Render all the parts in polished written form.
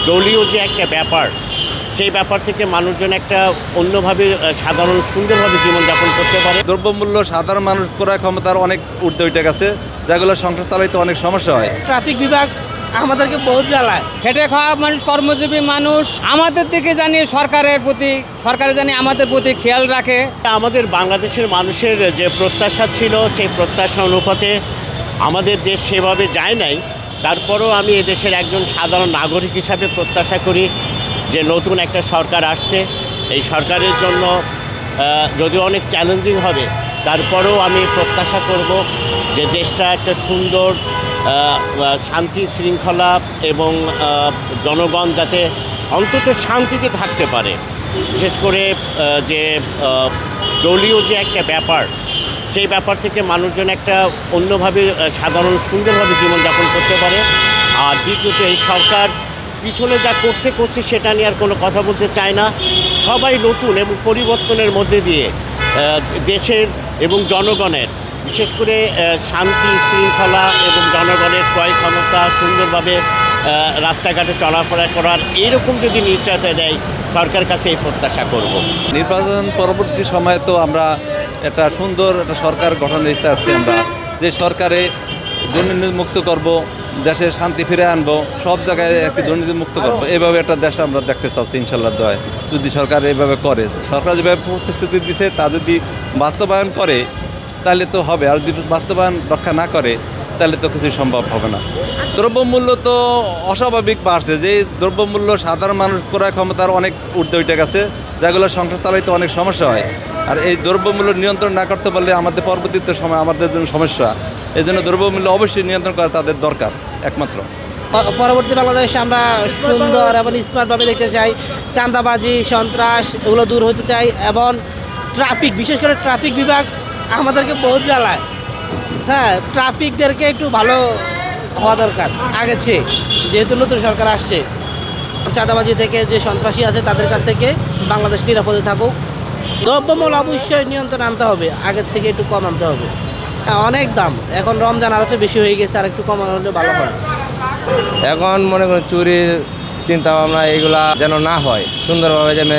দলীয় যে একটা ব্যাপার, সেই ব্যাপার থেকে মানুষজন একটা অন্যভাবে সাধারণ সুন্দরভাবে জীবনযাপন করতে পারে। দ্রব্যমূল্য সাধারণ মানুষ ক্রয় ক্ষমতার অনেক ঊর্ধ্বে উঠে গেছে, যেগুলো সংসার চালাইতে অনেক সমস্যা হয়। ট্রাফিক বিভাগ আমাদেরকে বহুত জ্বালায়। খেটে খাওয়া মানুষ, কর্মজীবী মানুষ, আমাদের দিকে জানি সরকার জানি আমাদের প্রতি খেয়াল রাখে। আমাদের বাংলাদেশের মানুষের যে প্রত্যাশা ছিল, সেই প্রত্যাশা অনুপাতে আমাদের দেশ সেভাবে যায় নাই। তারপরও আমি এদেশের একজন সাধারণ নাগরিক হিসাবে প্রত্যাশা করি যে নতুন একটা সরকার আসছে। এই সরকারের জন্য যদিও অনেক চ্যালেঞ্জিং হবে, তারপরেও আমি প্রত্যাশা করব যে দেশটা একটা সুন্দর শান্তি শৃঙ্খলা এবং জনগণ যাতে অন্তত শান্তিতে থাকতে পারে। বিশেষ করে যে দলীয় যে একটা ব্যাপার, সেই ব্যাপার থেকে মানুষজন একটা অন্যভাবে সাধারণ সুন্দরভাবে জীবনযাপন করতে পারে। আর দ্বিতীয়ত এই সরকার পিছনে যা করছে সেটা নিয়ে আর কোনো কথা বলতে চায় না। সবাই নতুন এবং পরিবর্তনের মধ্যে দিয়ে দেশের এবং জনগণের, বিশেষ করে শান্তি শৃঙ্খলা এবং জনগণের ক্রয় ক্ষমতা সুন্দরভাবে রাস্তাঘাটে চলাফেরা করার এইরকম যদি নিশ্চয়তা দেয়, সরকার কাছে এই প্রত্যাশা করব। নির্বাচন পরবর্তী সময়ে তো আমরা একটা সুন্দর একটা সরকার গঠনের ইচ্ছা আছে আমরা, যে সরকারে দুর্নীতিমুক্ত করব, দেশে শান্তি ফিরে আনবো, সব জায়গায় একটি দুর্নীতিমুক্ত করবো। এইভাবে একটা দেশ আমরা দেখতে চাচ্ছি ইনশাল্লাহ দয়। যদি সরকার এইভাবে করে, সরকার যেভাবে প্রতিশ্রুতি দিছে তা যদি বাস্তবায়ন করে তাহলে তো হবে, আর যদি বাস্তবায়ন রক্ষা না করে তাহলে তো কিছুই সম্ভব হবে না। দ্রব্যমূল্য তো অস্বাভাবিক বাড়ছে, যে দ্রব্যমূল্য সাধারণ মানুষ ক্রয় ক্ষমতার অনেক ঊর্ধ্বে উঠে গেছে, যেগুলো সংসার চালাইতে অনেক সমস্যা হয়। আর এই দ্রব্যমূল্য নিয়ন্ত্রণ না করতে পারলে আমাদের পরবর্তীতে সময় আমাদের জন্য সমস্যা। এই জন্য দ্রব্যমূল্য অবশ্যই নিয়ন্ত্রণ করা তাদের দরকার একমাত্র। পরবর্তী বাংলাদেশে আমরা সুন্দর এবং স্মার্টভাবে দেখতে চাই। চাঁদাবাজি, সন্ত্রাস এগুলো দূর হতে চাই, এবং ট্রাফিক, বিশেষ করে ট্রাফিক বিভাগ আমাদেরকে বহুত জ্বালায়। হ্যাঁ, ট্রাফিকদেরকে একটু ভালো হওয়া দরকার আগের চেয়ে, যেহেতু নতুন সরকার আসছে। চাঁদাবাজি থেকে যে সন্ত্রাসী আছে তাদের কাছ থেকে বাংলাদেশ নিরাপদে থাকুক। দ্রব্যমূল্য অবশ্যই নিয়ন্ত্রণ আনতে হবে, আগের থেকে একটু কম আনতে হবে। হ্যাঁ, অনেক দাম এখন, রমজান আরও তো বেশি হয়ে গেছে, আর একটু কমানো ভালো হয়। এখন মনে করেন চুরির চিন্তা ভাবনা এগুলা যেন না হয়, সুন্দরভাবে যেন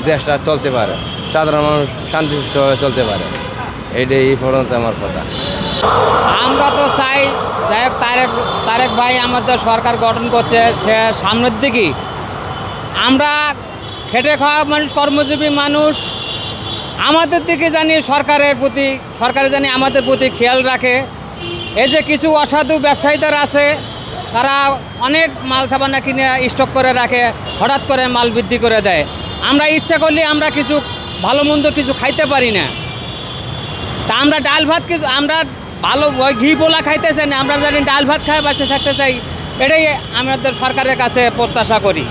দেশটা চলতে পারে, সাধারণ মানুষ শান্তিভাবে চলতে পারে, এইটাই পর্যন্ত আমার কথা। আমরা তো চাই যাই হোক তারেক ভাই আমাদের সরকার গঠন করছে, সে সামনের দিকেই আমরা খেটে খাওয়া মানুষ, কর্মজীবী মানুষ, আমাদের দিকে জানি সরকার জানি আমাদের প্রতি খেয়াল রাখে। এই যে কিছু অসাধু ব্যবসায়ীদের আছে, তারা অনেক মাল সাবানা কিনে স্টক করে রাখে, হঠাৎ করে মাল বৃদ্ধি করে দেয়। আমরা ইচ্ছা করলে আমরা কিছু ভালো মন্দ কিছু খাইতে পারি না। তা আমরা ডাল ভাত আমরা ভালো ওই ঘি পোলা খাইতে চাই না, আমরা জানি ডাল ভাত খায় বাঁচতে থাকতে চাই। এটাই আমাদের সরকারের কাছে প্রত্যাশা করি।